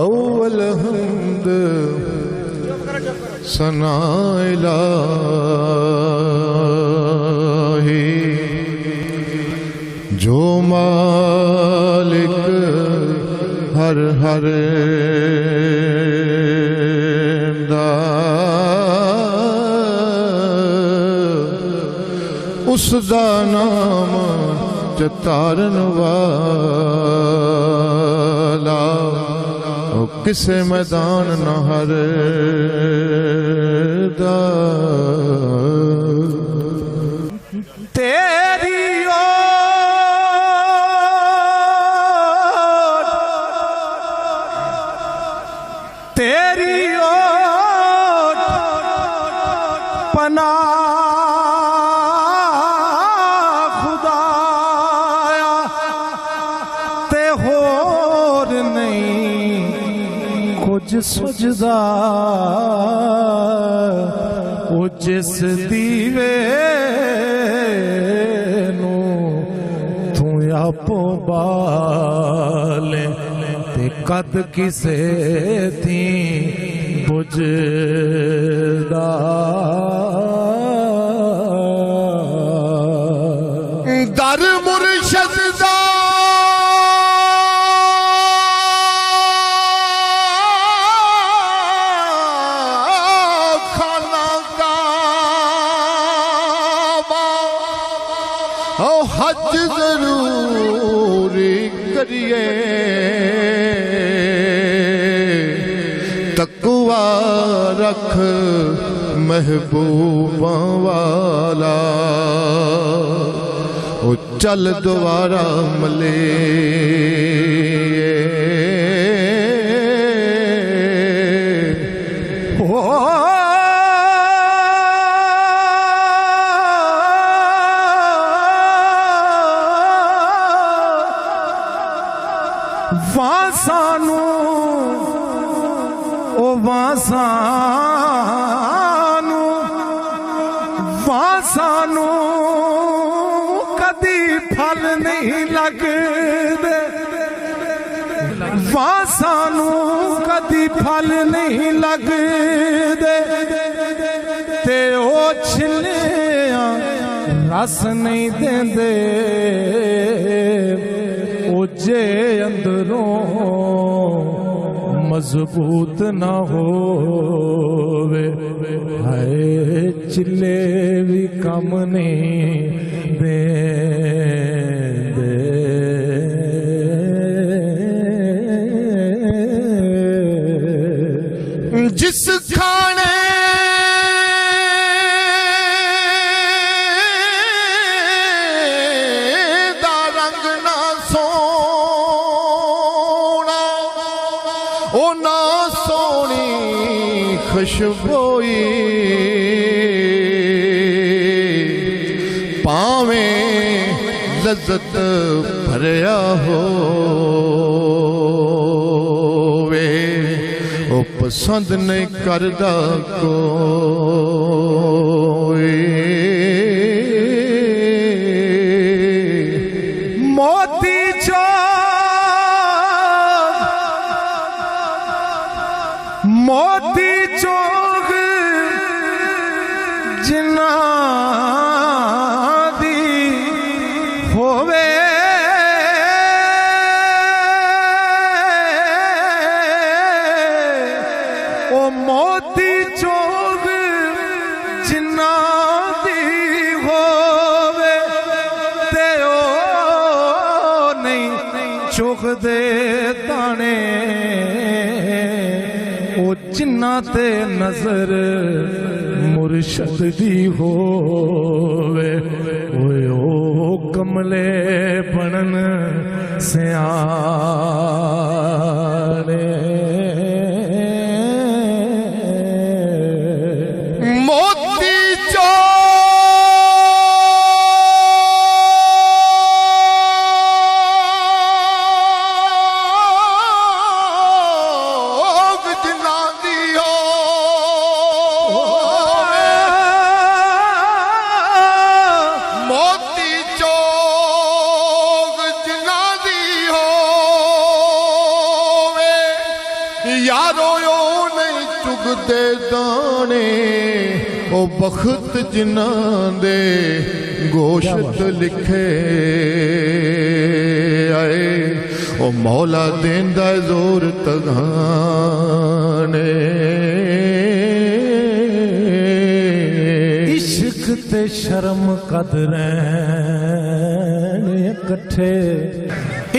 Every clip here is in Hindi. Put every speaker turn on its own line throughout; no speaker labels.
अव्वल हम्द सना इलाही जो मालिक हर हर दा उसदा नाम चतारन वाला किसे मैदान न हर दा
तेरी ओर पना खुदाया ते होर नहीं कुछ सुझदा ओ जिस दीवे नू तू आपो बाले ते कद किसे थी बुझदा
दर मुर्शद दा खाना काबा ओ हज जरूर करिए तकवा रख महबूबा वाला ओ चल दोबारा मले
वासानू ओ वासानू कदी फल नहीं लगदे वासानू कदी फल नहीं लगदे ते ओ छिलियां रस नहीं देंदे ओ जे अंदरों मजबूत न होवे हाय चिल्ले भी कम नहीं देंदे
जिस खाने दा रंग ना सोना ओ ना सोनी खुशबोई पावे लज्जत भरिया होवे ओ पसंद नहीं करदा कोई
मोती चोग जिन्ना दी होवे ओ मोती चोग जिन्ना दी होवे ते ओ नहीं चुगदे ताने ओ जिन्ना ते नजर मुर्शद दी होवे ओए ओ कमले बनन सियाने
मोती चोग जिन्ना दी मोती चोग जिन्ना दी होवे यारो यो नहीं चुगदे दाने ओ बखत जिन्हां दे गोशत लिखे आए ओ मौला देंदा जोर तगाने
इश्क ते शर्म कदरैन इकट्ठे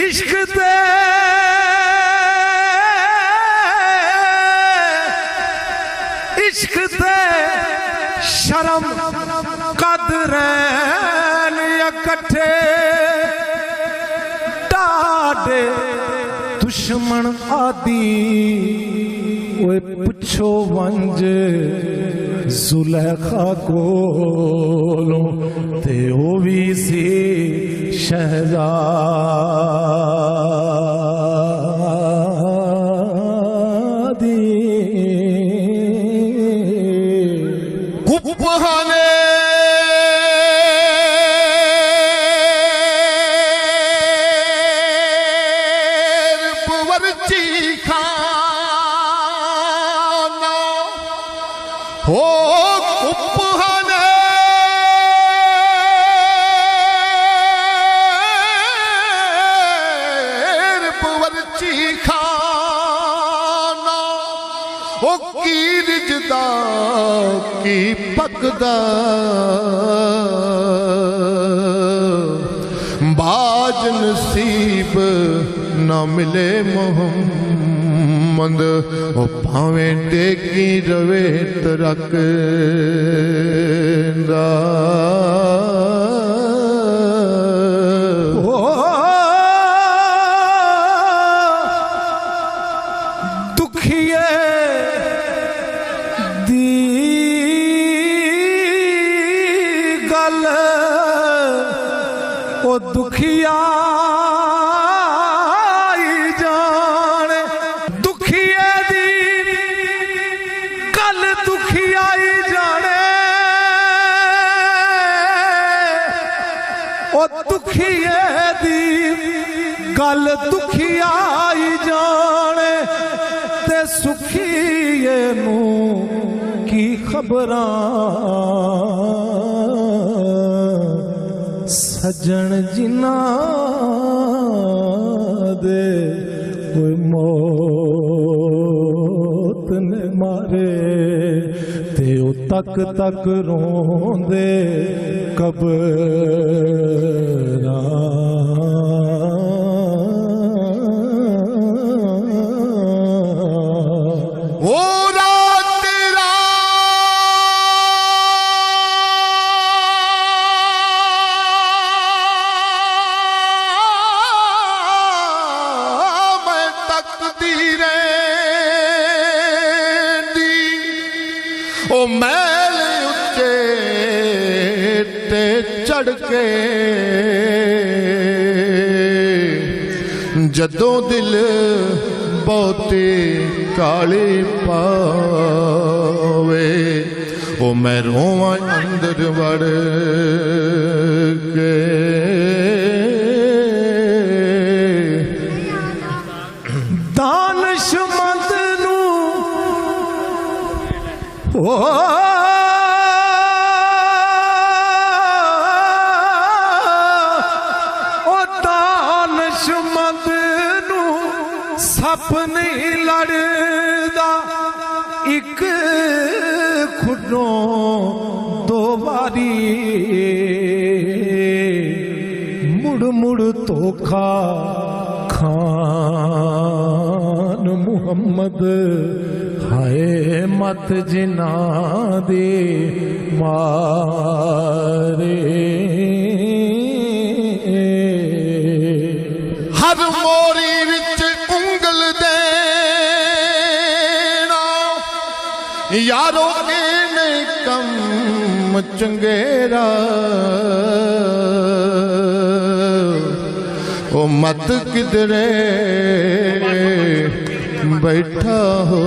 इश्क ते इश्क ते शर्म कदरैन इकट्ठे टाडे दुश्मन आदि ओए पुछो वंज जुलेखा कोलों ते ओ भी सी शहजादी
गुप्पहाने पुवरची खाना हो गुप्पहाने पुवरची खाना ओ की रिजदा की पकदा बाज नसीब न मिले मोहम्मद ओ भावें टेकी रवे तरक
दुखिए दी गल ओ दुखिया जाने दुखिए दी गल दुखिया जाने ओ दुखिए दी गल दुखिया जाने ते सुखिए नू की खबरां सजन जिना दे कोई मौत ने मारे ते ओ तक तक रोंदे कबरां
ओ रात मैं तकदीरें दी ओ मैल उच्चे ते चढ़ के जदों दिल बहुते काले पावे ओ मैं रोवां अंदर वड़ के
दानिशमंद नू ओ दानिशमंद नू सप नहीं लड़दा एक खुडों दो बारी मुड़ मुड़ धोखा खान मुहम्मद हाय मत जिना दे मारे
हर मोरी विच उंगल देना यारो ने कम चंगेरा ओ मत किधरे बैठा हो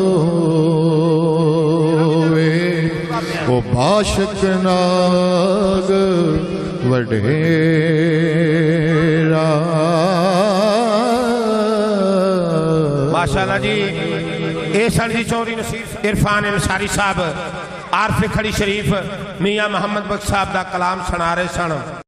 ओ भाषक नाग वडेरा
माशाअल्लाह जी। ये सन जी चौधरी नसीर इरफान अंसारी साहब आरफ खड़ी शरीफ मियाँ मुहम्मद बख्श साहब का कलाम सुना रहे सन।